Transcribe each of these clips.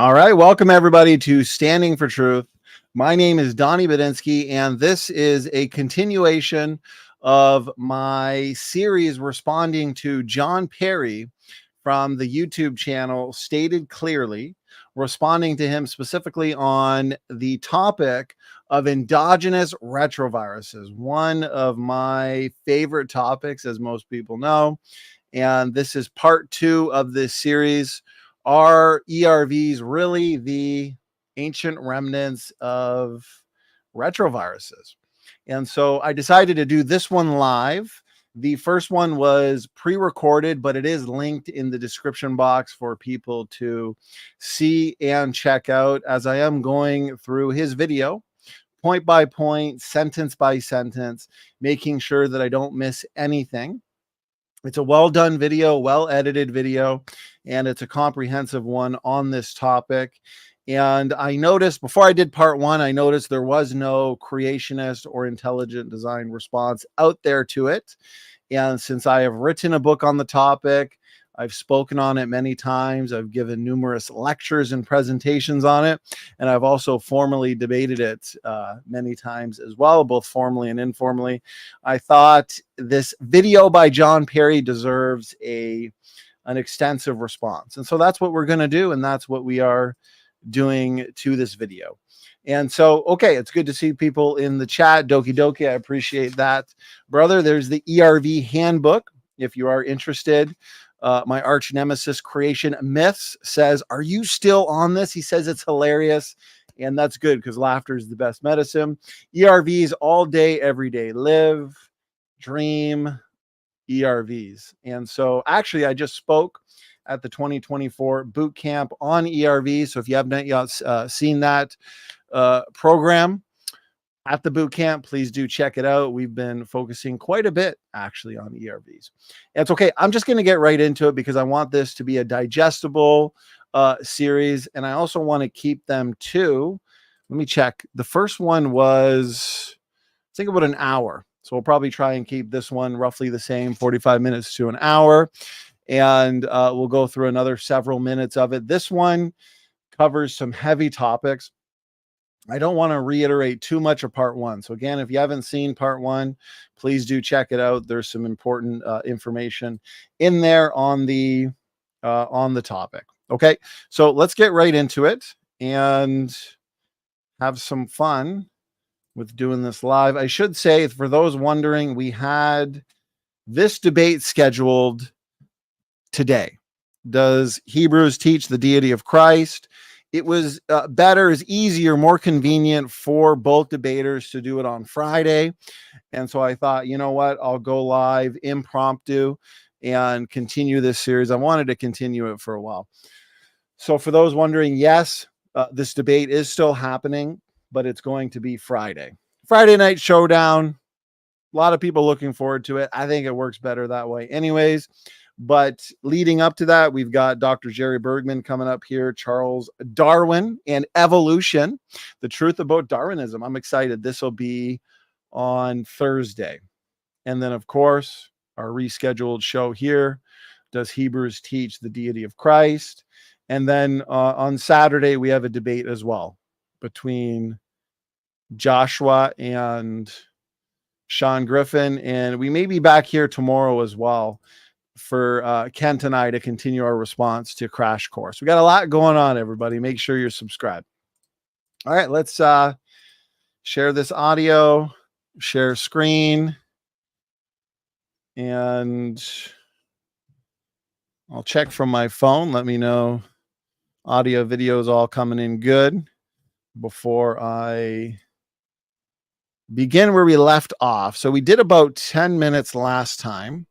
All right, welcome everybody to Standing for Truth. My name is Donny Budinsky, and this is a continuation of my series responding to Jon Perry from the YouTube channel Stated Clearly, responding to him specifically on the topic of endogenous retroviruses, one of my favorite topics, as most people know. And this is part 2 of this series. Are ERVs really the ancient remnants of retroviruses? And so I decided to do this one live. The first one was pre-recorded, but it is linked in the description box for people to see and check out as I am going through his video, point by point, sentence by sentence, making sure that I don't miss anything. It's a well done video, well edited video, and it's a comprehensive one on this topic. And I noticed before I did part 1, I noticed there was no creationist or intelligent design response out there to it. And since I have written a book on the topic, I've spoken on it many times. I've given numerous lectures and presentations on it. And I've also formally debated it many times as well, both formally and informally. I thought this video by Jon Perry deserves an extensive response. And so that's what we're going to do. And that's what we are doing to this video. And so, okay, it's good to see people in the chat. Doki Doki, I appreciate that. Brother, there's the ERV handbook if you are interested. My arch nemesis Creation Myths says, are you still on this? He says it's hilarious, and that's good because laughter is the best medicine. ERVs all day, every day. Live, dream, ERVs. And so actually I just spoke at the 2024 boot camp on ERVs. So if you haven't yet seen that program at the boot camp, please do check it out. We've been focusing quite a bit actually on ERVs. And it's okay. I'm just going to get right into it because I want this to be a digestible series. And I also want to keep them to, let me check. The first one was, I think, about an hour. So we'll probably try and keep this one roughly the same, 45 minutes to an hour. And we'll go through another several minutes of it. This one covers some heavy topics. I don't want to reiterate too much of part 1. So again, if you haven't seen part 1, please do check it out. There's some important information in there on the topic. Okay, so let's get right into it and have some fun with doing this live. I should say, for those wondering, we had this debate scheduled today. Does Hebrews teach the deity of Christ? It was better, is easier, more convenient for both debaters to do it on Friday. And so I thought, you know what, I'll go live impromptu and continue this series. I wanted to continue it for a while. So for those wondering, yes, this debate is still happening, but it's going to be Friday. Friday night showdown. A lot of people looking forward to it. I think it works better that way anyways. But leading up to that, we've got Dr. Jerry Bergman coming up here, Charles Darwin and evolution, the truth about Darwinism. I'm excited. This will be on Thursday. And then, of course, our rescheduled show here, does Hebrews teach the deity of Christ? And then on Saturday, we have a debate as well between Joshua and Sean Griffin. And we may be back here tomorrow as well for Kent and I to continue our response to Crash Course. We got a lot going on, everybody. Make sure you're subscribed. All right, let's share this audio, share screen, and I'll check from my phone. Let me know audio, video is all coming in good before I begin where we left off. So we did about 10 minutes last time.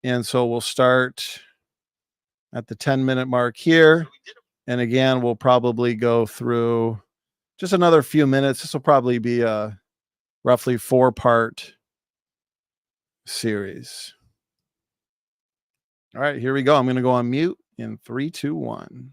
And so we'll start at the 10-minute mark here. And again, we'll probably go through just another few minutes. This will probably be a roughly 4-part series. All right, here we go. I'm going to go on mute in 3, 2, 1.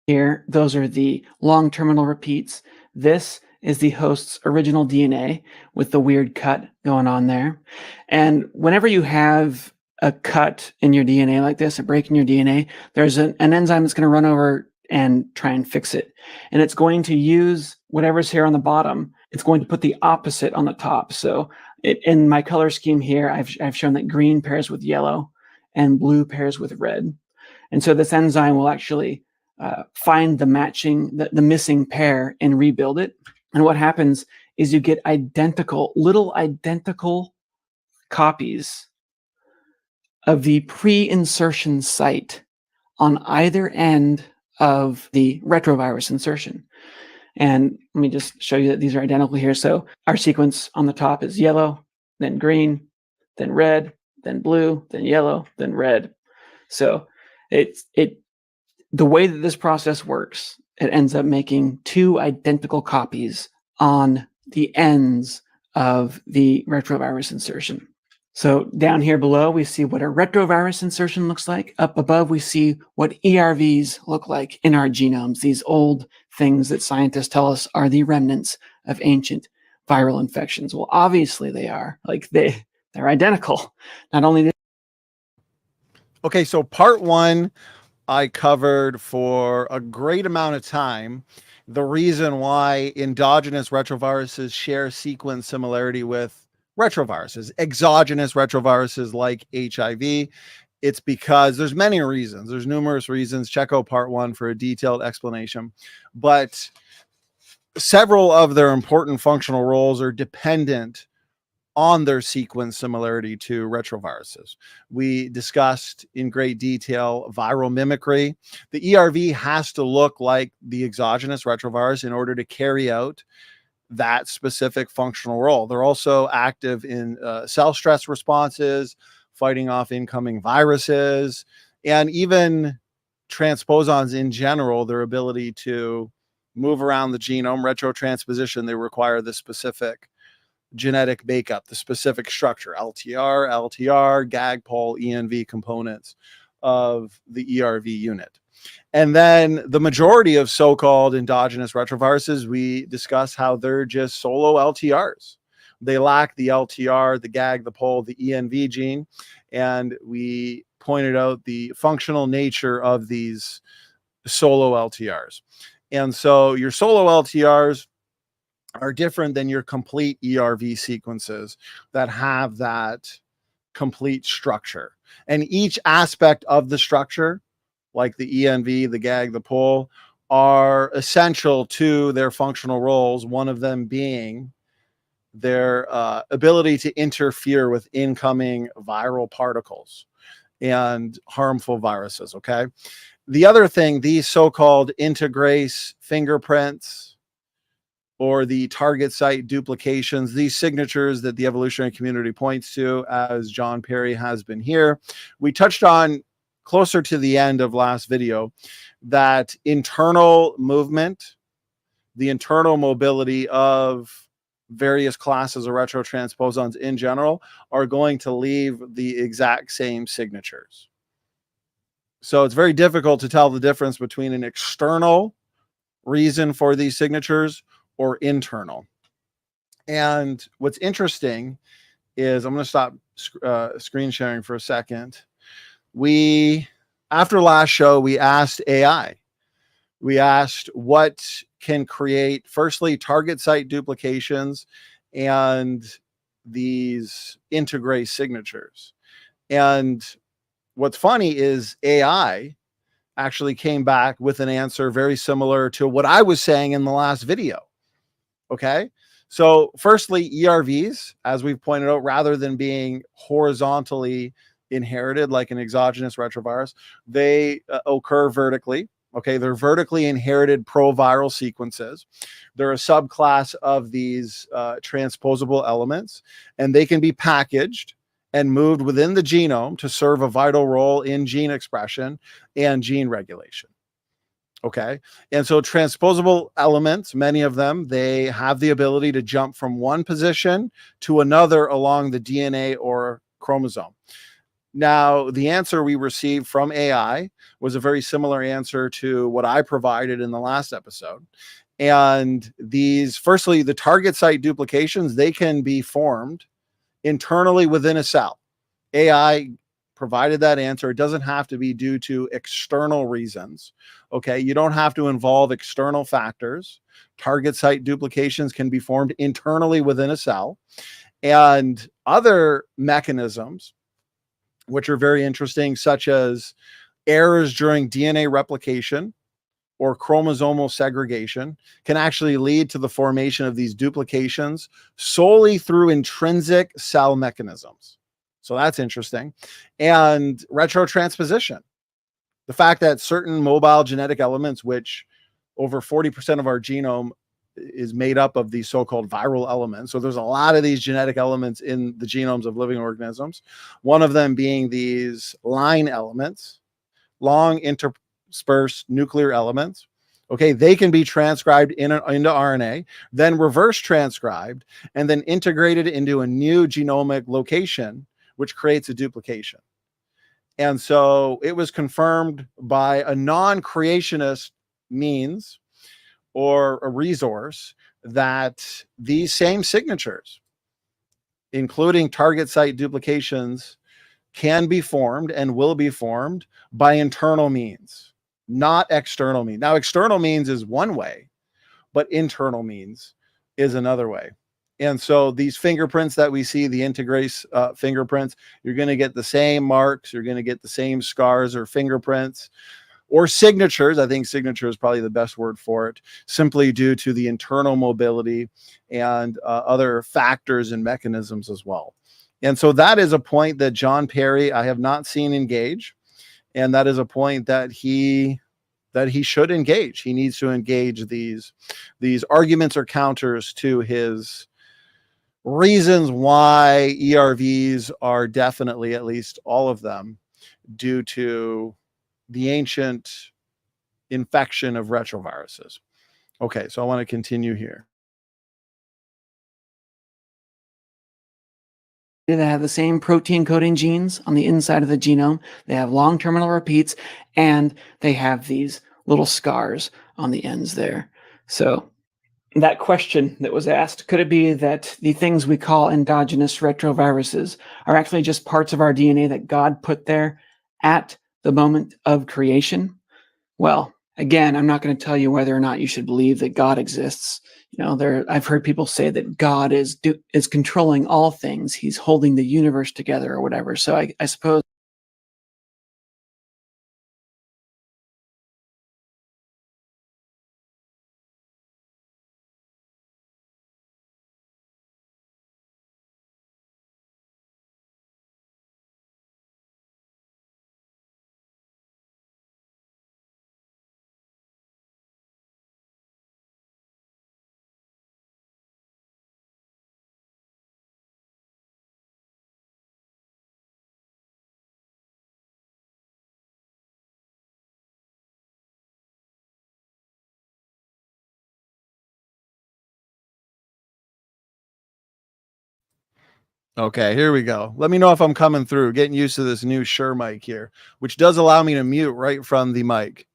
Here, those are the long terminal repeats. This is the host's original DNA with the weird cut going on there. And whenever you have a cut in your DNA like this, a break in your DNA, there's an enzyme that's going to run over and try and fix it. And it's going to use whatever's here on the bottom. It's going to put the opposite on the top. So in my color scheme here, I've shown that green pairs with yellow and blue pairs with red. And so this enzyme will actually find the missing pair and rebuild it. And what happens is you get little identical copies of the pre-insertion site on either end of the retrovirus insertion. And let me just show you that these are identical here. So our sequence on the top is yellow, then green, then red, then blue, then yellow, then red. So the way that this process works, it ends up making two identical copies on the ends of the retrovirus insertion. So down here below, we see what a retrovirus insertion looks like. Up above, we see what ERVs look like in our genomes, these old things that scientists tell us are the remnants of ancient viral infections. Well, obviously they are. Like they're identical. Not only Okay, so part one, I covered for a great amount of time the reason why endogenous retroviruses share sequence similarity with retroviruses, exogenous retroviruses like HIV. It's because there's many reasons. There's numerous reasons. Check out part one for a detailed explanation. But several of their important functional roles are dependent on their sequence similarity to retroviruses. We discussed in great detail viral mimicry. The ERV has to look like the exogenous retrovirus in order to carry out that specific functional role. They're also active in cell stress responses, fighting off incoming viruses, and even transposons in general, their ability to move around the genome, retrotransposition, they require the specific genetic makeup, the specific structure, LTR, GAG, pol, ENV components of the ERV unit. And then the majority of so-called endogenous retroviruses, we discuss how they're just solo LTRs. They lack the LTR, the GAG, the pol, the ENV gene. And we pointed out the functional nature of these solo LTRs. And so your solo LTRs are different than your complete ERV sequences that have that complete structure. And each aspect of the structure, like the ENV, the GAG, the pol, are essential to their functional roles, one of them being their ability to interfere with incoming viral particles and harmful viruses, okay? The other thing, these so-called integrase fingerprints or the target site duplications, these signatures that the evolutionary community points to, as Jon Perry has been here, we touched on closer to the end of last video, that internal movement, the internal mobility of various classes of retrotransposons in general are going to leave the exact same signatures. So it's very difficult to tell the difference between an external reason for these signatures or internal. And what's interesting is, I'm going to stop screen sharing for a second. After last show, we asked AI. We asked what can create, firstly, target site duplications and these integrase signatures. And what's funny is AI actually came back with an answer very similar to what I was saying in the last video. Okay. So firstly, ERVs, as we've pointed out, rather than being horizontally inherited like an exogenous retrovirus, they occur vertically. Okay. They're vertically inherited proviral sequences. They're a subclass of these transposable elements, and they can be packaged and moved within the genome to serve a vital role in gene expression and gene regulation. Okay. And so transposable elements, many of them, they have the ability to jump from one position to another along the DNA or chromosome. Now, the answer we received from AI was a very similar answer to what I provided in the last episode. And these, firstly, the target site duplications, they can be formed internally within a cell. AI provided that answer. It doesn't have to be due to external reasons. Okay, you don't have to involve external factors. Target site duplications can be formed internally within a cell, and other mechanisms, which are very interesting, such as errors during DNA replication or chromosomal segregation, can actually lead to the formation of these duplications solely through intrinsic cell mechanisms. So that's interesting. And retrotransposition, the fact that certain mobile genetic elements, which over 40% of our genome is made up of these so-called viral elements. So there's a lot of these genetic elements in the genomes of living organisms. One of them being these line elements, long interspersed nuclear elements. Okay, they can be transcribed into RNA, then reverse transcribed, and then integrated into a new genomic location, which creates a duplication. And so it was confirmed by a non-creationist means or a resource that these same signatures, including target site duplications, can be formed and will be formed by internal means, not external means. Now, external means is one way, but internal means is another way. And so these fingerprints that we see, the integrase fingerprints, you're going to get the same marks, you're going to get the same scars or fingerprints or signatures. I think signature is probably the best word for it, simply due to the internal mobility and other factors and mechanisms as well. And so that is a point that Jon Perry, I have not seen engage. And that is a point that he should engage. He needs to engage these arguments or counters to his reasons why ERVs are definitely, at least all of them, due to the ancient infection of retroviruses. Okay, so I want to continue here. They have the same protein coding genes on the inside of the genome. They have long terminal repeats, and they have these little scars on the ends there. So that question that was asked, could it be that the things we call endogenous retroviruses are actually just parts of our DNA that God put there at the moment of creation? Well, again, I'm not going to tell you whether or not you should believe that God exists. I've heard people say that God is controlling all things. He's holding the universe together or whatever. So I suppose. Okay, here we go. Let me know if I'm coming through. Getting used to this new Shure mic here, which does allow me to mute right from the mic.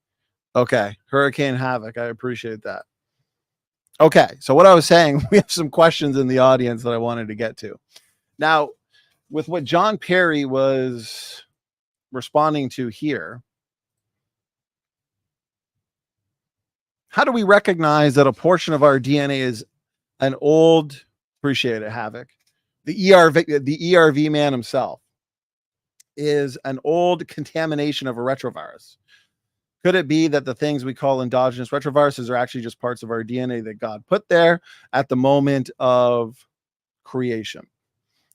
Okay, Hurricane Havoc. I appreciate that. Okay, so what I was saying, we have some questions in the audience that I wanted to get to. Now, with what Jon Perry was responding to here, how do we recognize that a portion of our DNA is an old, appreciate it, Havoc, the ERV man himself, is an old contamination of a retrovirus? Could it be that the things we call endogenous retroviruses are actually just parts of our DNA that God put there at the moment of creation?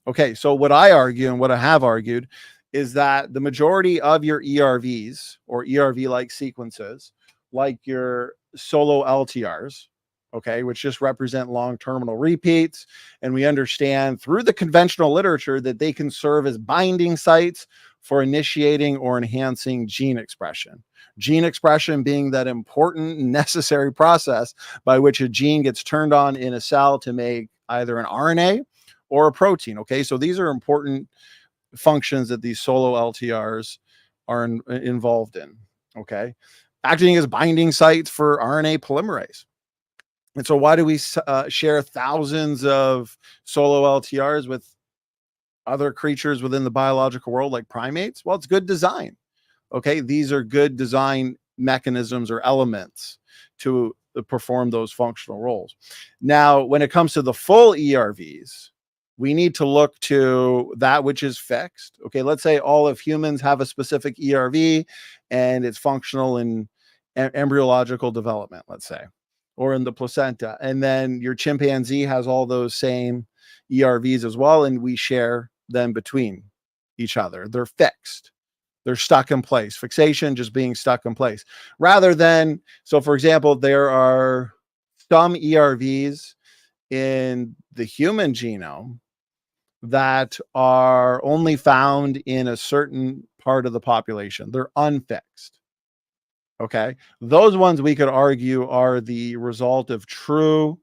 Okay, so what I argue and what I have argued is that the majority of your ERVs or ERV-like sequences, like your solo LTRs, okay, which just represent long terminal repeats, and we understand through the conventional literature that they can serve as binding sites for initiating or enhancing gene expression. Gene expression being that important, necessary process by which a gene gets turned on in a cell to make either an RNA or a protein. Okay, so these are important functions that these solo LTRs are involved in. Okay, acting as binding sites for RNA polymerase. And so why do we share thousands of solo LTRs with other creatures within the biological world, like primates? Well, it's good design. Okay, these are good design mechanisms or elements to perform those functional roles. Now, when it comes to the full ERVs, we need to look to that which is fixed. Okay, let's say all of humans have a specific ERV and it's functional in embryological development, let's say, or in the placenta. And then your chimpanzee has all those same ERVs as well, and we share them between each other. They're fixed. They're stuck in place. Fixation just being stuck in place. Rather than, so for example, there are some ERVs in the human genome that are only found in a certain part of the population. They're unfixed. Okay. Those ones we could argue are the result of true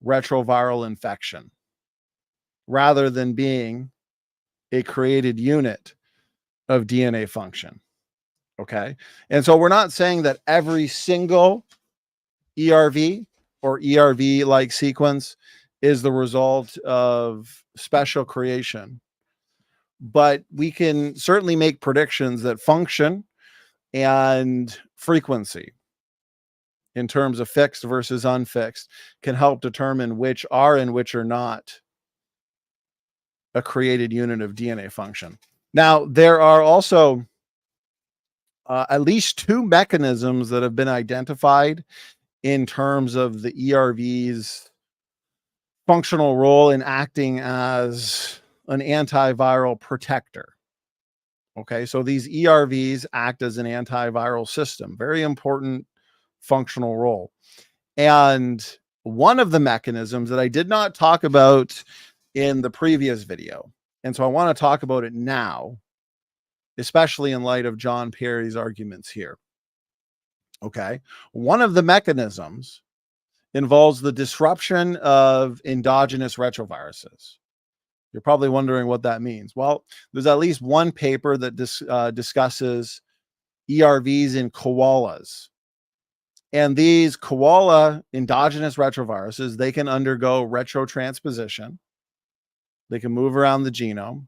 retroviral infection rather than being a created unit of DNA function. Okay. And so we're not saying that every single ERV or ERV like sequence is the result of special creation, but we can certainly make predictions that function and frequency in terms of fixed versus unfixed can help determine which are and which are not a created unit of DNA function. Now, there are also at least two mechanisms that have been identified in terms of the ERV's functional role in acting as an antiviral protector. Okay, so these ERVs act as an antiviral system, very important functional role. And one of the mechanisms that I did not talk about in the previous video, and so I want to talk about it now, especially in light of Jon Perry's arguments here. Okay, one of the mechanisms involves the disruption of endogenous retroviruses. You're probably wondering what that means. Well, there's at least one paper that discusses ERVs in koalas. And these koala endogenous retroviruses, they can undergo retrotransposition. They can move around the genome.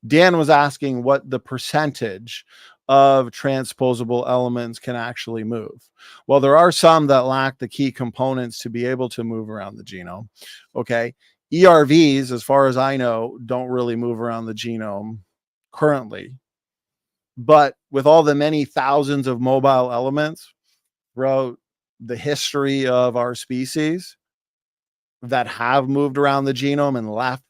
Dan was asking what the percentage of transposable elements can actually move. Well, there are some that lack the key components to be able to move around the genome. Okay. ERVs, as far as I know, don't really move around the genome currently. But with all the many thousands of mobile elements throughout the history of our species that have moved around the genome and left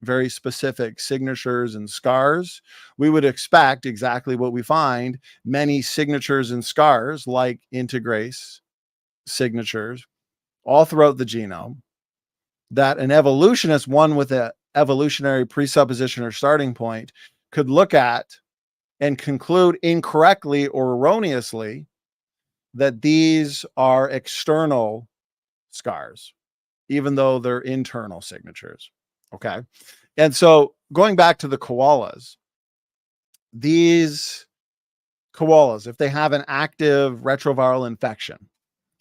very specific signatures and scars, we would expect exactly what we find, many signatures and scars like integrase signatures all throughout the genome, that an evolutionist, one with an evolutionary presupposition or starting point, could look at and conclude incorrectly or erroneously that these are external scars, even though they're internal signatures. Okay. And so going back to the koalas, these koalas, if they have an active retroviral infection,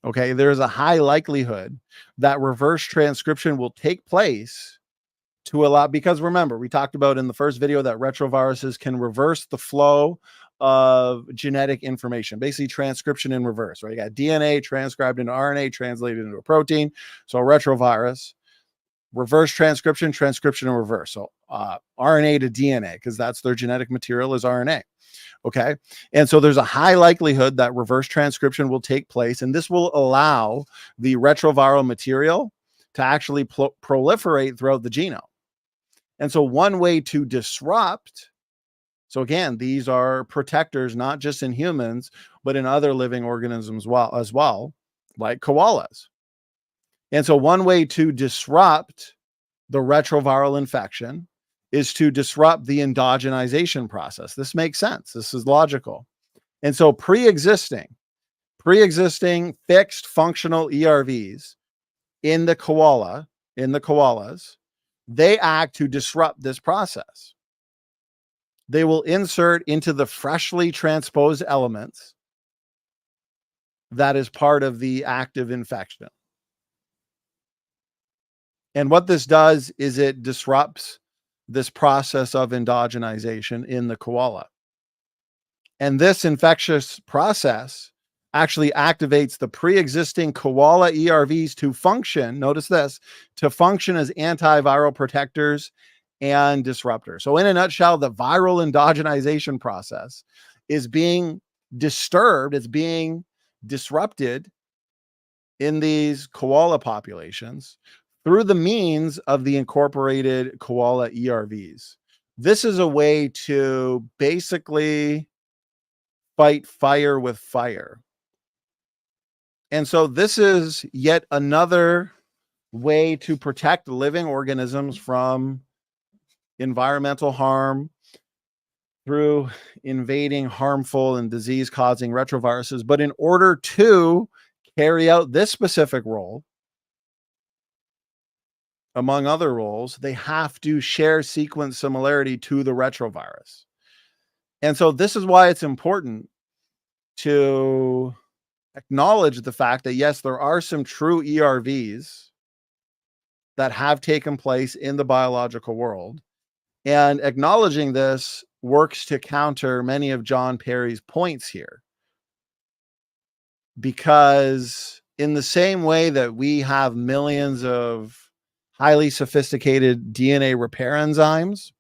okay, there's a high likelihood that reverse transcription will take place to allow, because remember, we talked about in the first video that retroviruses can reverse the flow of genetic information, basically transcription in reverse, right? You got DNA transcribed into RNA, translated into a protein. So a retrovirus, reverse transcription, transcription in reverse. So RNA to DNA, because that's their genetic material is RNA. Okay. And so there's a high likelihood that reverse transcription will take place, and this will allow the retroviral material to actually proliferate throughout the genome. And so one way to disrupt, so again, these are protectors, not just in humans, but in other living organisms as well, like koalas. And so one way to disrupt the retroviral infection is to disrupt the endogenization process. This makes sense. This is logical. And so pre-existing fixed functional ERVs in the koalas, they act to disrupt this process. They will insert into the freshly transposed elements that is part of the active infection. And what this does is it disrupts this process of endogenization in the koala. And this infectious process actually activates the pre-existing koala ERVs to function, notice this, to function as antiviral protectors and disruptors. So in a nutshell, the viral endogenization process is being disturbed, it's being disrupted in these koala populations through the means of the incorporated koala ERVs. This is a way to basically fight fire with fire. And so this is yet another way to protect living organisms from environmental harm through invading harmful and disease-causing retroviruses. But in order to carry out this specific role, among other roles, they have to share sequence similarity to the retrovirus. And so this is why it's important to acknowledge the fact that, yes, there are some true ERVs that have taken place in the biological world. And acknowledging this works to counter many of Jon Perry's points here. Because in the same way that we have millions of highly sophisticated DNA repair enzymes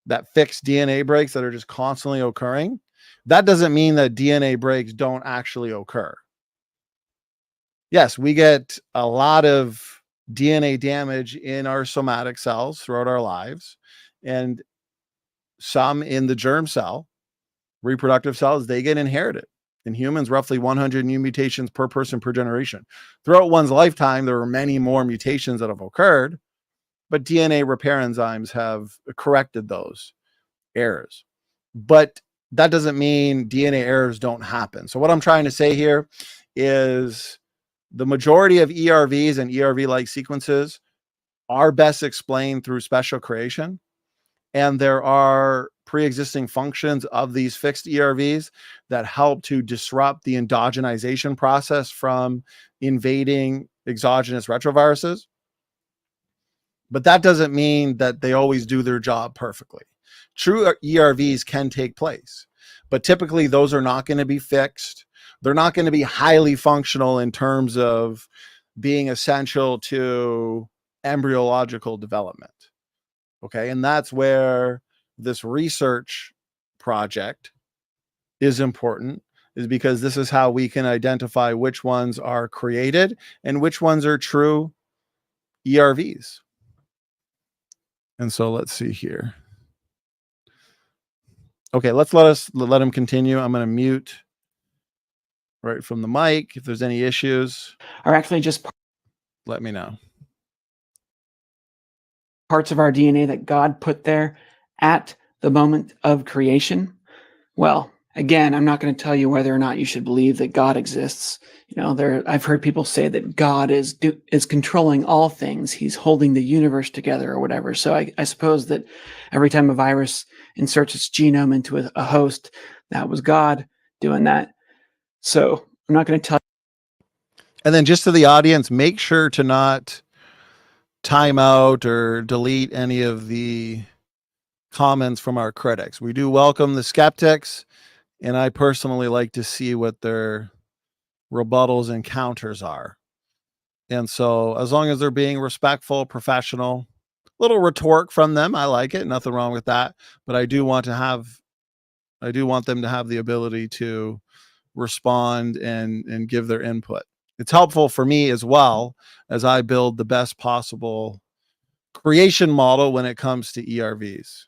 that fix DNA breaks that are just constantly occurring, that doesn't mean that DNA breaks don't actually occur. Yes, we get a lot of DNA damage in our somatic cells throughout our lives, and some in the germ cell, reproductive cells, they get inherited. In humans, roughly 100 new mutations per person per generation. Throughout one's lifetime, there are many more mutations that have occurred, but DNA repair enzymes have corrected those errors. But that doesn't mean DNA errors don't happen. So what I'm trying to say here is the majority of ERVs and ERV-like sequences are best explained through special creation. And there are pre-existing functions of these fixed ERVs that help to disrupt the endogenization process from invading exogenous retroviruses. But that doesn't mean that they always do their job perfectly. True ERVs can take place, but typically those are not going to be fixed. They're not going to be highly functional in terms of being essential to embryological development. Okay, and that's where this research project is important, is because this is how we can identify which ones are created and which ones are true ERVs. And so let's see here. Okay, let him continue. I'm going to mute right from the mic. If there's any issues, Are actually just let me know. parts of our DNA that God put there at the moment of creation. Well, again, I'm not going to tell you whether or not you should believe that God exists. You know, I've heard people say that God is controlling all things. He's holding the universe together or whatever. So I suppose that every time a virus inserts its genome into a host, that was God doing that. So I'm not going to tell you. And then just to the audience, make sure to not time out or delete any of the comments from our critics. We do welcome the skeptics, and I personally like to see what their rebuttals and counters are. And so as long as they're being respectful, professional, little retort from them, I like it. Nothing wrong with that. But I do want them to have the ability to respond and give their input. It's helpful for me as well as I build the best possible creation model when it comes to ERVs.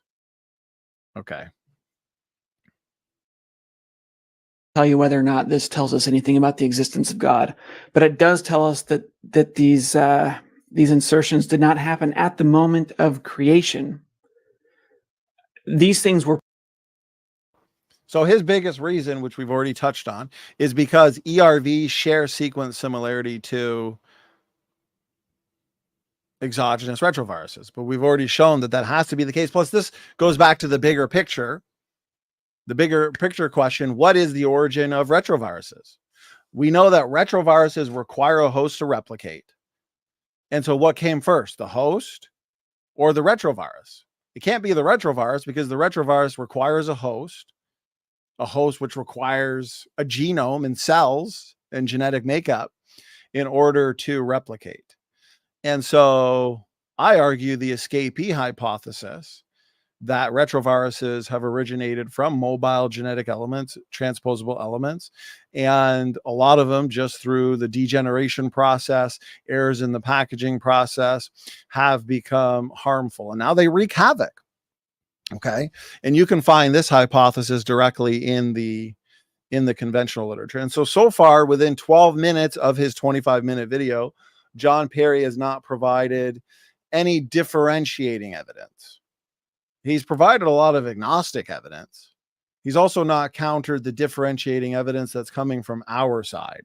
Okay. Tell you whether or not this tells us anything about the existence of God, but it does tell us that these insertions did not happen at the moment of creation. These things were. So his biggest reason, which we've already touched on, is because ERVs share sequence similarity to exogenous retroviruses. But we've already shown that has to be the case. Plus, this goes back to the bigger picture question: what is the origin of retroviruses? We know that retroviruses require a host to replicate. And so what came first, the host or the retrovirus. It can't be the retrovirus because the retrovirus requires a host which requires a genome and cells and genetic makeup in order to replicate. And so I argue the escapee hypothesis that retroviruses have originated from mobile genetic elements, transposable elements, and a lot of them just through the degeneration process, errors in the packaging process, have become harmful. And now they wreak havoc. Okay. And you can find this hypothesis directly in the conventional literature. And so far, within 12 minutes of his 25-minute video, Jon Perry has not provided any differentiating evidence. He's provided a lot of agnostic evidence. He's also not countered the differentiating evidence that's coming from our side.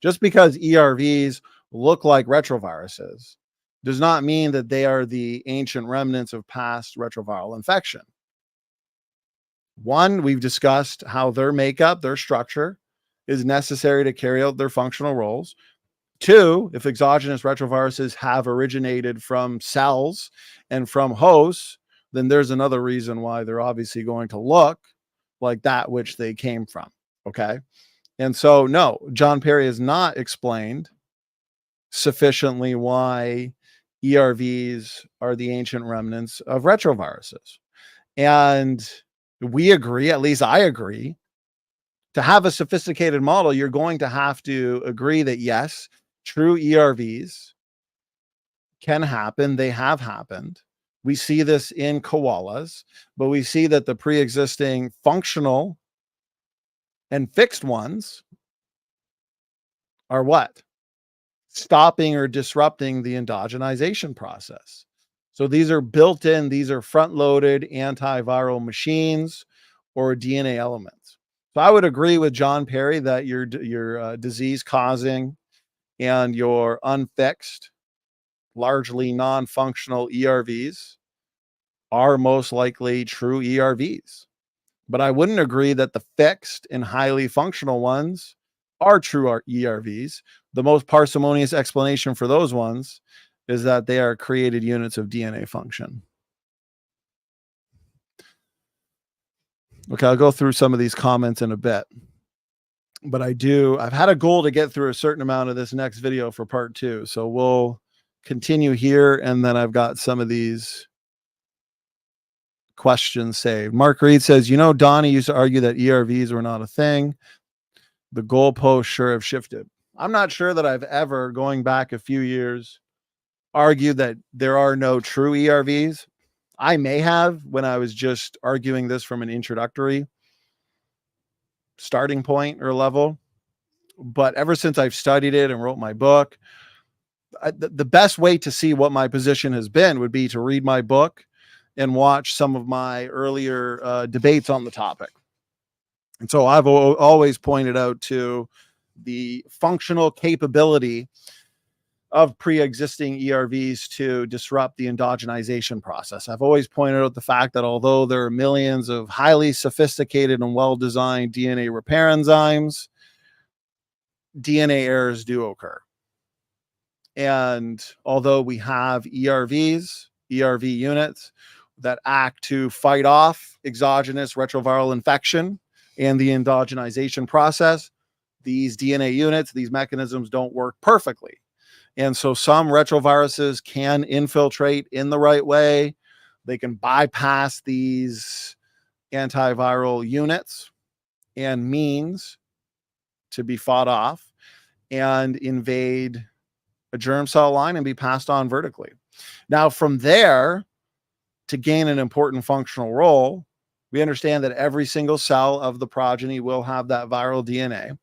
Just because ERVs look like retroviruses does not mean that they are the ancient remnants of past retroviral infection. One, we've discussed how their makeup, their structure is necessary to carry out their functional roles. Two, if exogenous retroviruses have originated from cells and from hosts, then there's another reason why they're obviously going to look like that which they came from. Okay. And so, no, Jon Perry has not explained sufficiently why ERVs are the ancient remnants of retroviruses. And we agree, at least I agree, to have a sophisticated model, you're going to have to agree that yes, true ERVs can happen. They have happened. We see this in koalas, but we see that the pre-existing functional and fixed ones are what? Stopping or disrupting the endogenization process. So these are built in, these are front-loaded antiviral machines or DNA elements. So I would agree with Jon Perry that your disease-causing and your unfixed, largely non-functional ERVs are most likely true ERVs. But I wouldn't agree that the fixed and highly functional ones are true ERVs. The most parsimonious explanation for those ones is that they are created units of DNA function. Okay, I'll go through some of these comments in a bit. But I've had a goal to get through a certain amount of this next video for part 2. So we'll continue here. And then I've got some of these questions saved. Mark Reed says, Donny used to argue that ERVs were not a thing. The goalposts sure have shifted. I'm not sure that I've ever, going back a few years, argued that there are no true ERVs. I may have when I was just arguing this from an introductory starting point or level. But ever since I've studied it and wrote my book, the best way to see what my position has been would be to read my book and watch some of my earlier debates on the topic. And so I've always pointed out to the functional capability of pre-existing ERVs to disrupt the endogenization process. I've always pointed out the fact that although there are millions of highly sophisticated and well-designed DNA repair enzymes, DNA errors do occur. And although we have ERV units that act to fight off exogenous retroviral infection and the endogenization process, these DNA units, these mechanisms don't work perfectly. And so some retroviruses can infiltrate in the right way. They can bypass these antiviral units and means to be fought off and invade a germ cell line and be passed on vertically. Now, from there, to gain an important functional role, we understand that every single cell of the progeny will have that viral DNA.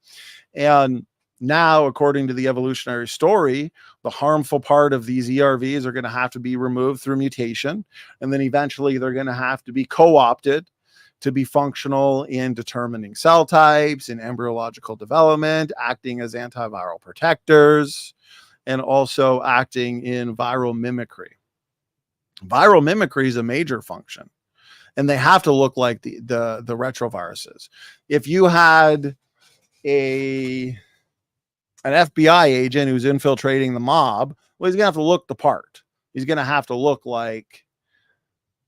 And now, according to the evolutionary story, the harmful part of these ERVs are going to have to be removed through mutation. And then eventually they're going to have to be co-opted to be functional in determining cell types, in embryological development, acting as antiviral protectors, and also acting in viral mimicry. Viral mimicry is a major function, and they have to look like the retroviruses. If you had an FBI agent who's infiltrating the mob, well, he's gonna have to look the part. He's going to have to look like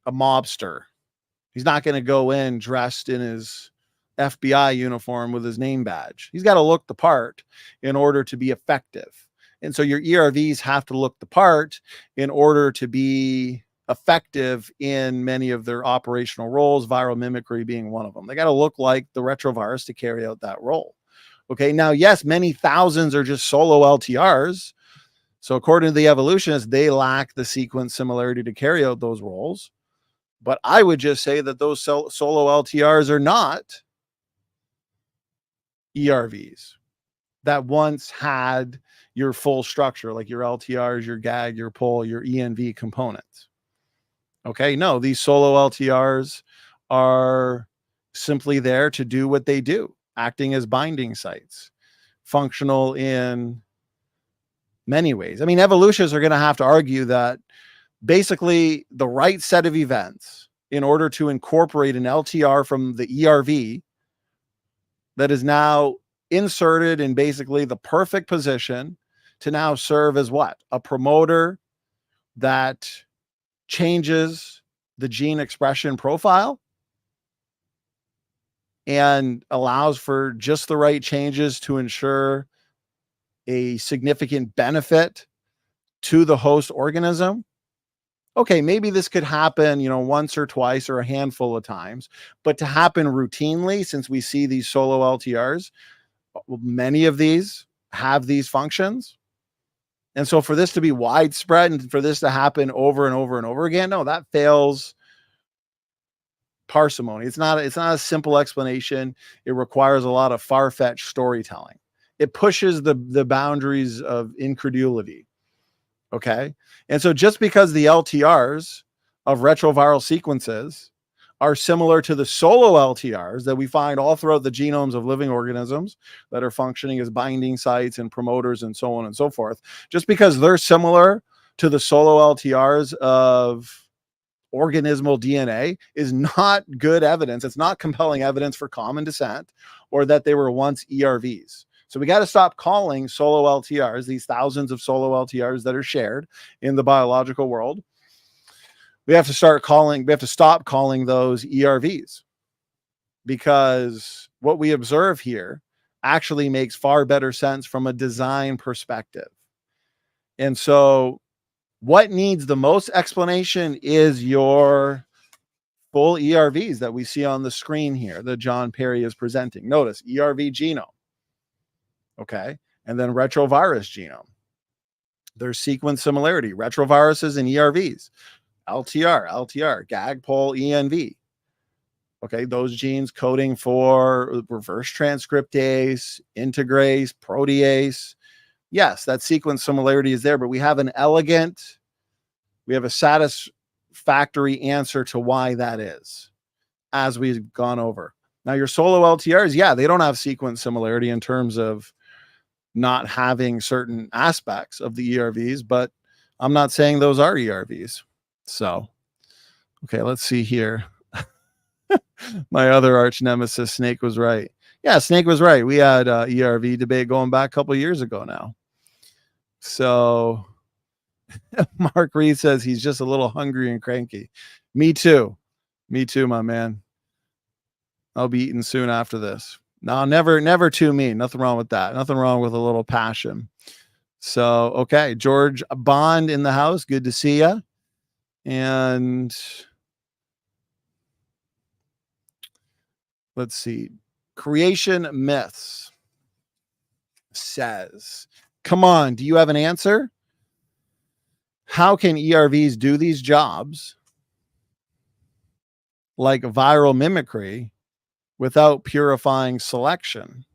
a mobster. He's not going to go in dressed in his FBI uniform with his name badge. He's got to look the part in order to be effective. And so your ERVs have to look the part in order to be effective in many of their operational roles, viral mimicry being one of them. They got to look like the retrovirus to carry out that role. Okay, now, yes, many thousands are just solo LTRs. So according to the evolutionists, they lack the sequence similarity to carry out those roles. But I would just say that those solo LTRs are not ERVs that once had your full structure, like your LTRs, your GAG, your POL, your ENV components. Okay, no, these solo LTRs are simply there to do what they do, acting as binding sites, functional in many ways. I mean, evolutionists are going to have to argue that basically the right set of events in order to incorporate an LTR from the ERV that is now inserted in basically the perfect position to now serve as what? A promoter that changes the gene expression profile and allows for just the right changes to ensure a significant benefit to the host organism. Okay, maybe this could happen, once or twice or a handful of times, but to happen routinely, since we see these solo LTRs, many of these have these functions. And so for this to be widespread and for this to happen over and over and over again, no, that fails parsimony. It's not a simple explanation. It requires a lot of far-fetched storytelling. It pushes the boundaries of incredulity. Okay. And so just because the LTRs of retroviral sequences are similar to the solo LTRs that we find all throughout the genomes of living organisms that are functioning as binding sites and promoters and so on and so forth, just because they're similar to the solo LTRs of organismal DNA is not good evidence. It's not compelling evidence for common descent or that they were once ERVs. So we got to stop calling solo LTRs, these thousands of solo LTRs that are shared in the biological world. We have to stop calling those ERVs, because what we observe here actually makes far better sense from a design perspective. And so what needs the most explanation is your full ERVs that we see on the screen here that Jon Perry is presenting. Notice ERV genome. Okay. And then retrovirus genome. There's sequence similarity, retroviruses and ERVs, LTR, GAG, POL, ENV. Okay. Those genes coding for reverse transcriptase, integrase, protease. Yes, that sequence similarity is there, but we have a satisfactory answer to why that is, as we've gone over. Now, your solo LTRs, yeah, they don't have sequence similarity in terms of not having certain aspects of the ERVs, but I'm not saying those are ERVs. So, okay, let's see here. My other arch nemesis, Snake, was right. Yeah, Snake was right. We had ERV debate going back a couple of years ago now. So Mark Reed says he's just a little hungry and cranky. Me too, my man. I'll be eating soon after this. No, never too mean. Nothing wrong with that. Nothing wrong with a little passion. So, okay. George Bond in the house. Good to see you. And let's see. Creation Myths says, come on, do you have an answer? How can ERVs do these jobs like viral mimicry without purifying selection?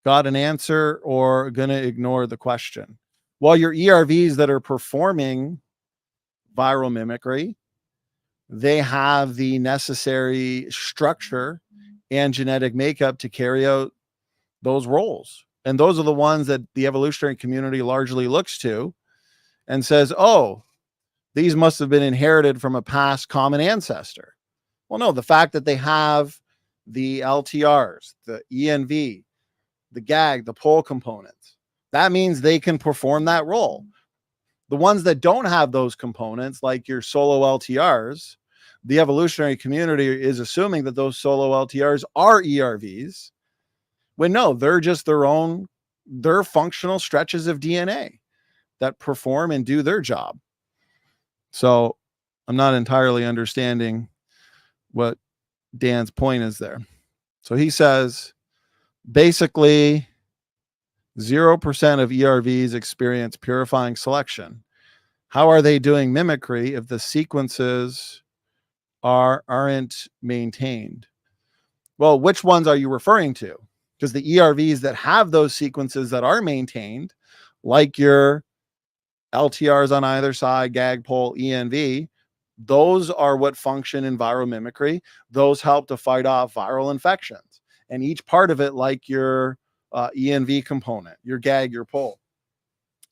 Got an answer or gonna ignore the question? Well, your ERVs that are performing viral mimicry, they have the necessary structure and genetic makeup to carry out those roles. And those are the ones that the evolutionary community largely looks to and says, oh, these must have been inherited from a past common ancestor. Well, no, the fact that they have the LTRs, the ENV, the GAG, the POL components, that means they can perform that role. The ones that don't have those components, like your solo LTRs, the evolutionary community is assuming that those solo LTRs are ERVs, when no, they're just they're functional stretches of DNA that perform and do their job. So I'm not entirely understanding what Dan's point is there. So he says, basically, 0% of ERVs experience purifying selection. How are they doing mimicry if the sequences aren't maintained? Well, which ones are you referring to? Because the ERVs that have those sequences that are maintained, like your LTRs on either side, GAG, POL, ENV, those are what function in viral mimicry. Those help to fight off viral infections. And each part of it, like your ENV component, your GAG, your POL,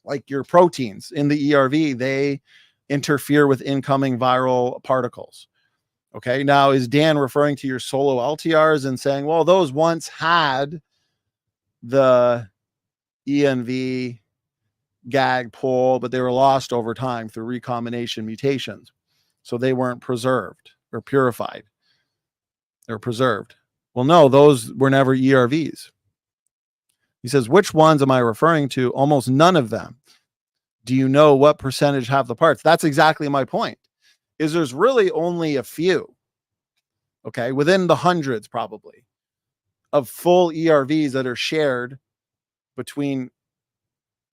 like your proteins in the ERV, they interfere with incoming viral particles. Okay, now is Dan referring to your solo LTRs and saying, well, those once had the ENV, GAG, POL, but they were lost over time through recombination mutations. So they weren't preserved or purified or preserved. Well, no, those were never ERVs. He says, which ones am I referring to? Almost none of them. Do you know what percentage have the parts? That's exactly my point, is there's really only a few, okay, within the hundreds probably, of full ERVs that are shared between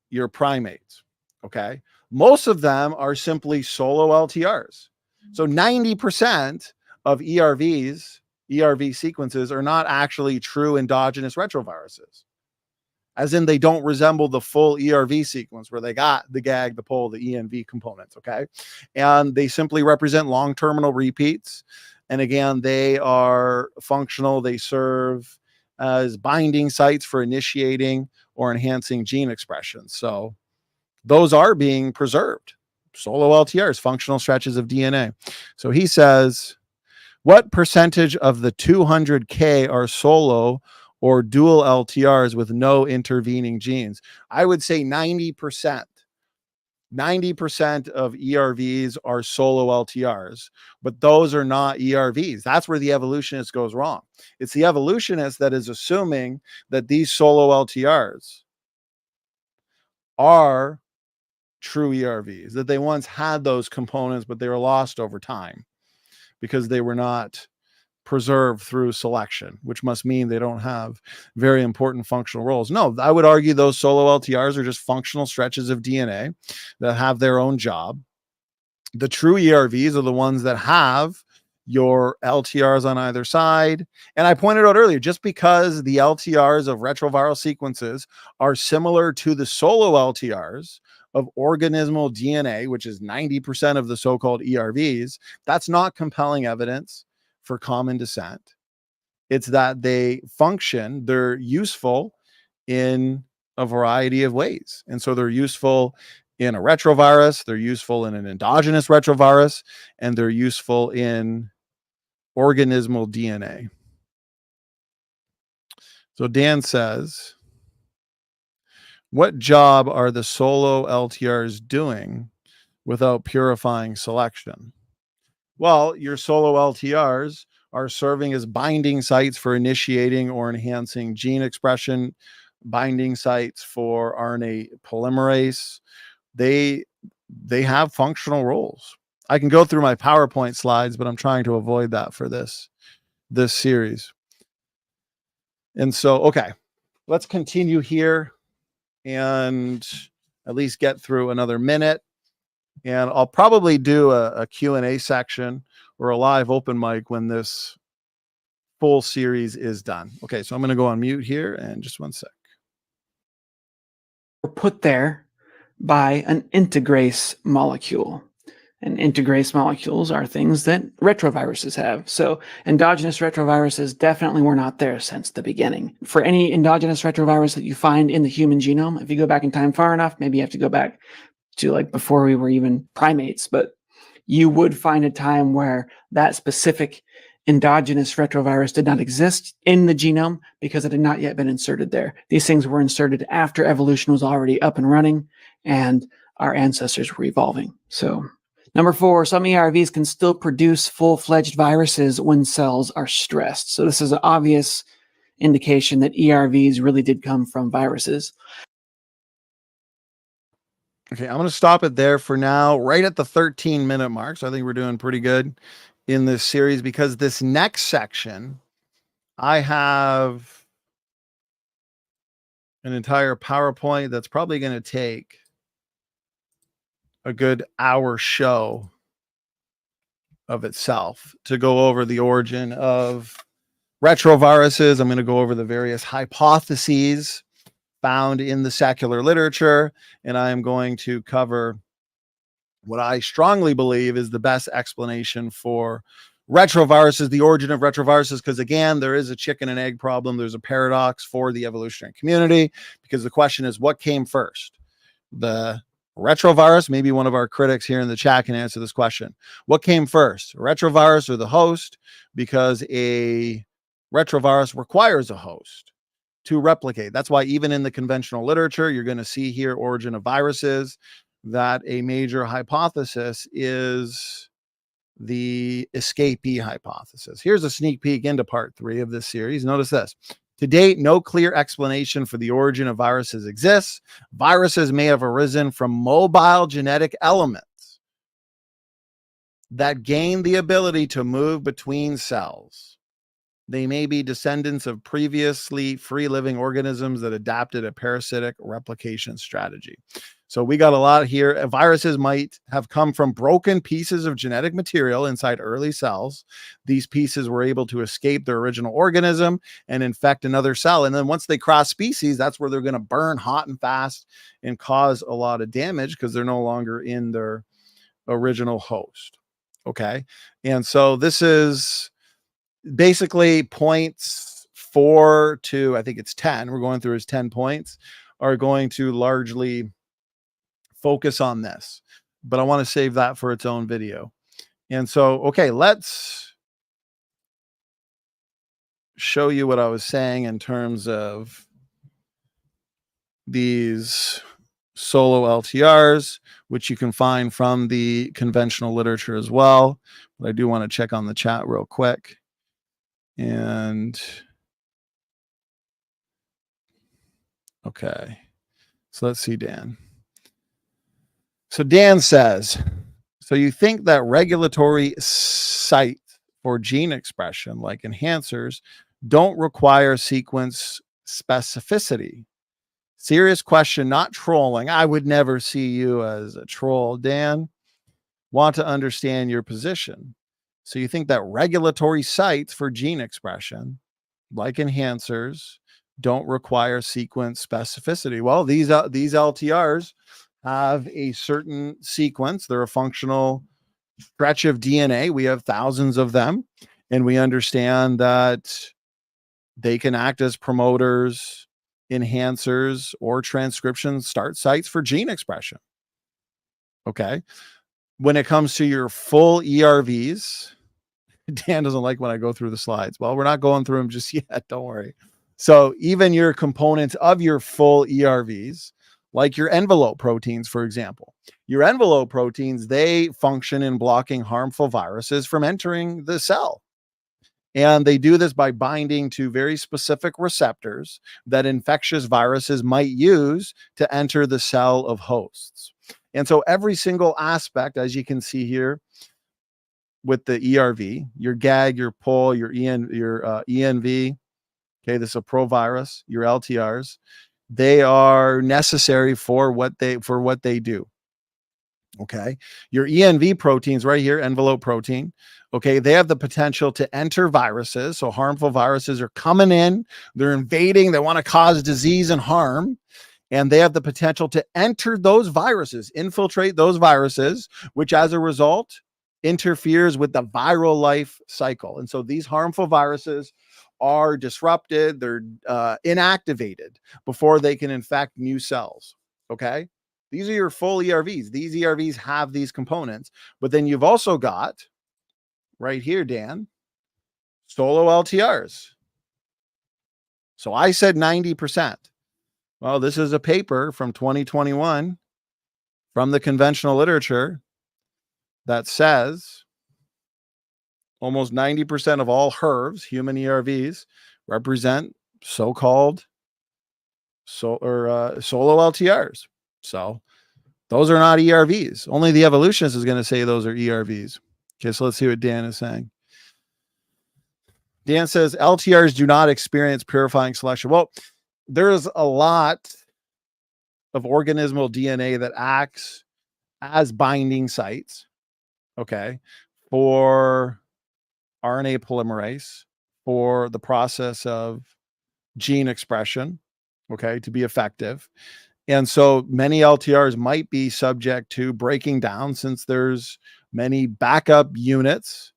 your primates, okay? Most of them are simply solo LTRs. So 90% of ERV sequences are not actually true endogenous retroviruses, as in they don't resemble the full ERV sequence where they got the GAG, the POL, the ENV components, okay? And they simply represent long terminal repeats. And again, they are functional. They serve as binding sites for initiating or enhancing gene expression. So those are being preserved. Solo LTRs, functional stretches of DNA. So he says, what percentage of the 200K are solo or dual LTRs with no intervening genes? I would say 90%. 90% of ERVs are solo LTRs, but those are not ERVs. That's where the evolutionist goes wrong. It's the evolutionist that is assuming that these solo LTRs are true ERVs, that they once had those components, but they were lost over time because they were not preserved through selection, which must mean they don't have very important functional roles. No, I would argue those solo LTRs are just functional stretches of DNA that have their own job. The true ERVs are the ones that have your LTRs on either side. And I pointed out earlier, just because the LTRs of retroviral sequences are similar to the solo LTRs of organismal DNA, which is 90% of the so-called ERVs, that's not compelling evidence for common descent. It's that they function, they're useful in a variety of ways. And so they're useful in a retrovirus, they're useful in an endogenous retrovirus, and they're useful in organismal DNA. So Dan says, what job are the solo LTRs doing without purifying selection? Well, your solo LTRs are serving as binding sites for initiating or enhancing gene expression, binding sites for RNA polymerase. They have functional roles. I can go through my PowerPoint slides, but I'm trying to avoid that for this series. And so, okay, let's continue here and at least get through another minute. And I'll probably do a Q&A section or a live open mic when this full series is done. Okay, so I'm going to go on mute here and just one sec. We're put there by an integrase molecule. And integrase molecules are things that retroviruses have. So endogenous retroviruses definitely were not there since the beginning. For any endogenous retrovirus that you find in the human genome, if you go back in time far enough, maybe you have to go back to like before we were even primates, but you would find a time where that specific endogenous retrovirus did not exist in the genome because it had not yet been inserted there. These things were inserted after evolution was already up and running, and our ancestors were evolving. So number 4, some ERVs can still produce full-fledged viruses when cells are stressed. So this is an obvious indication that ERVs really did come from viruses. Okay, I'm going to stop it there for now, right at the 13-minute mark. So I think we're doing pretty good in this series, because this next section, I have an entire PowerPoint that's probably going to take a good hour show of itself to go over the origin of retroviruses. I'm going to go over the various hypotheses found in the secular literature, and I am going to cover what I strongly believe is the best explanation for retroviruses, the origin of retroviruses, because again, there is a chicken and egg problem. There's a paradox for the evolutionary community, because the question is, what came first? The retrovirus? Maybe one of our critics here in the chat can answer this question. What came first, retrovirus or the host? Because a retrovirus requires a host to replicate. That's why even in the conventional literature, you're going to see here origin of viruses, that a major hypothesis is the escapee hypothesis. Here's a sneak peek into part 3 of this series. Notice this. To date, no clear explanation for the origin of viruses exists. Viruses may have arisen from mobile genetic elements that gain the ability to move between cells. They may be descendants of previously free-living organisms that adapted a parasitic replication strategy. So we got a lot here. Viruses might have come from broken pieces of genetic material inside early cells. These pieces were able to escape their original organism and infect another cell. And then once they cross species, that's where they're going to burn hot and fast and cause a lot of damage, because they're no longer in their original host. Okay. And so this is basically points 4 to, I think it's 10. We're going through his 10 points, are going to largely focus on this, but I want to save that for its own video. And so, okay, let's show you what I was saying in terms of these solo LTRs, which you can find from the conventional literature as well. But I do want to check on the chat real quick. And okay, so let's see, Dan. So Dan says, so you think that regulatory sites for gene expression, like enhancers, don't require sequence specificity? Serious question, not trolling. I would never see you as a troll, Dan. Want to understand your position. So you think that regulatory sites for gene expression, like enhancers, don't require sequence specificity? Well, these LTRs have a certain sequence. They're a functional stretch of DNA. We have thousands of them, and we understand that they can act as promoters, enhancers, or transcription start sites for gene expression. Okay. When it comes to your full ERVs, Dan doesn't like when I go through the slides. Well, we're not going through them just yet. Don't worry. So even your components of your full ERVs, like your envelope proteins, for example, your envelope proteins, they function in blocking harmful viruses from entering the cell. And they do this by binding to very specific receptors that infectious viruses might use to enter the cell of hosts. And so every single aspect, as you can see here with the ERV, your GAG, your POL, your ENV, okay, this is a provirus, your LTRs, they are necessary for what they do. Okay, your ENV proteins right here, envelope protein, okay, they have the potential to enter viruses. So harmful viruses are coming in, they're invading, they want to cause disease and harm, and they have the potential to enter those viruses, infiltrate those viruses, which as a result interferes with the viral life cycle. And so these harmful viruses are disrupted, they're inactivated before they can infect new cells. Okay, these are your full ERVs. These ERVs have these components, but then you've also got right here, Dan, solo LTRs. So I said 90%. Well, this is a paper from 2021 from the conventional literature that says almost 90% of all HERVs, human ERVs, represent so-called solo LTRs. So those are not ERVs. Only the evolutionist is going to say those are ERVs. Okay, so let's see what Dan is saying. Dan says LTRs do not experience purifying selection. Well, there's a lot of organismal DNA that acts as binding sites, okay, for RNA polymerase, for the process of gene expression, okay, to be effective. And so many LTRs might be subject to breaking down since there's many backup units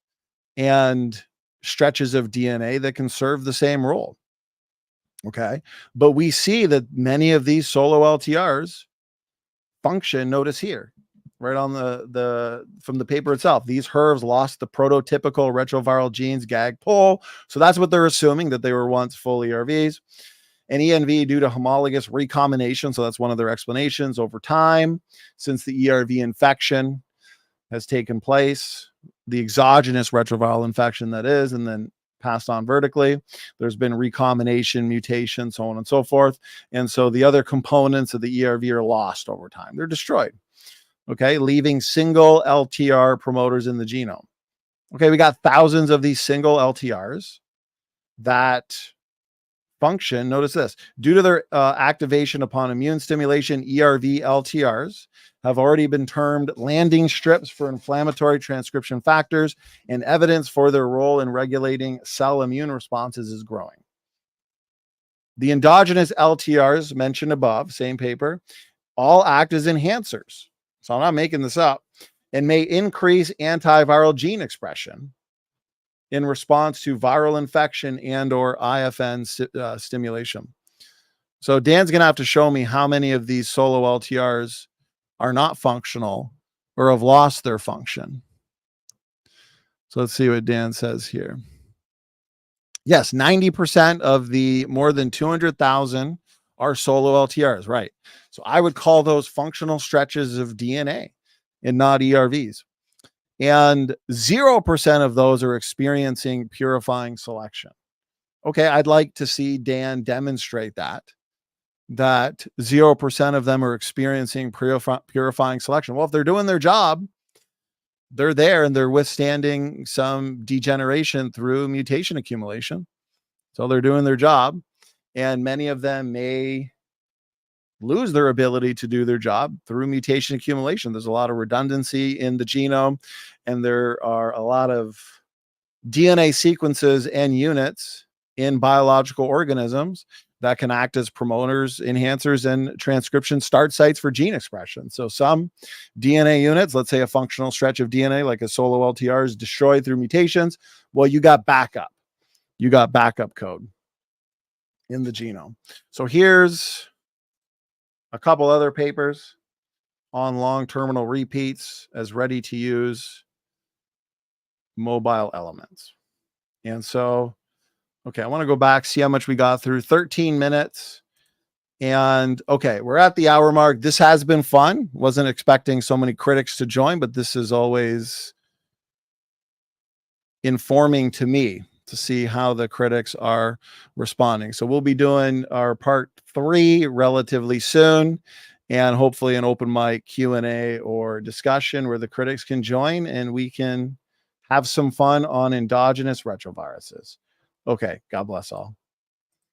and stretches of DNA that can serve the same role. Okay. But we see that many of these solo LTRs function, notice here, right on the from the paper itself. These HERVs lost the prototypical retroviral genes GAG pull. So that's what they're assuming, that they were once full ERVs. And ENV due to homologous recombination. So that's one of their explanations over time, since the ERV infection has taken place, the exogenous retroviral infection that is, and then passed on vertically. There's been recombination, mutation, so on and so forth. And so the other components of the ERV are lost over time. They're destroyed, okay, leaving single LTR promoters in the genome. Okay, we got thousands of these single LTRs that function. Notice this: due to their activation upon immune stimulation, ERV LTRs have already been termed landing strips for inflammatory transcription factors, and evidence for their role in regulating cell immune responses is growing. The endogenous LTRs mentioned above, same paper, all act as enhancers. So I'm not making this up, and may increase antiviral gene expression in response to viral infection and or IFN stimulation. So Dan's going to have to show me how many of these solo LTRs are not functional or have lost their function. So let's see what Dan says here. Yes, 90% of the more than 200,000 are solo LTRs, right? So I would call those functional stretches of DNA and not ERVs. And 0% of those are experiencing purifying selection. Okay, I'd like to see Dan demonstrate that 0% of them are experiencing purifying selection. Well, if they're doing their job, they're there and they're withstanding some degeneration through mutation accumulation. So they're doing their job, and many of them may lose their ability to do their job through mutation accumulation. There's a lot of redundancy in the genome, and there are a lot of DNA sequences and units in biological organisms that can act as promoters, enhancers, and transcription start sites for gene expression. So some DNA units, let's say a functional stretch of DNA like a solo LTR, is destroyed through mutations. Well, you got backup. You got backup code in the genome. So here's a couple other papers on long terminal repeats as ready to use mobile elements. And so, okay, I want to go back, see how much we got through. 13 minutes. And okay, we're at the hour mark. This has been fun. Wasn't expecting so many critics to join, but this is always informing to me to see how the critics are responding. So we'll be doing our part 3 relatively soon, and hopefully an open mic Q&A or discussion where the critics can join and we can have some fun on endogenous retroviruses. Okay, God bless all.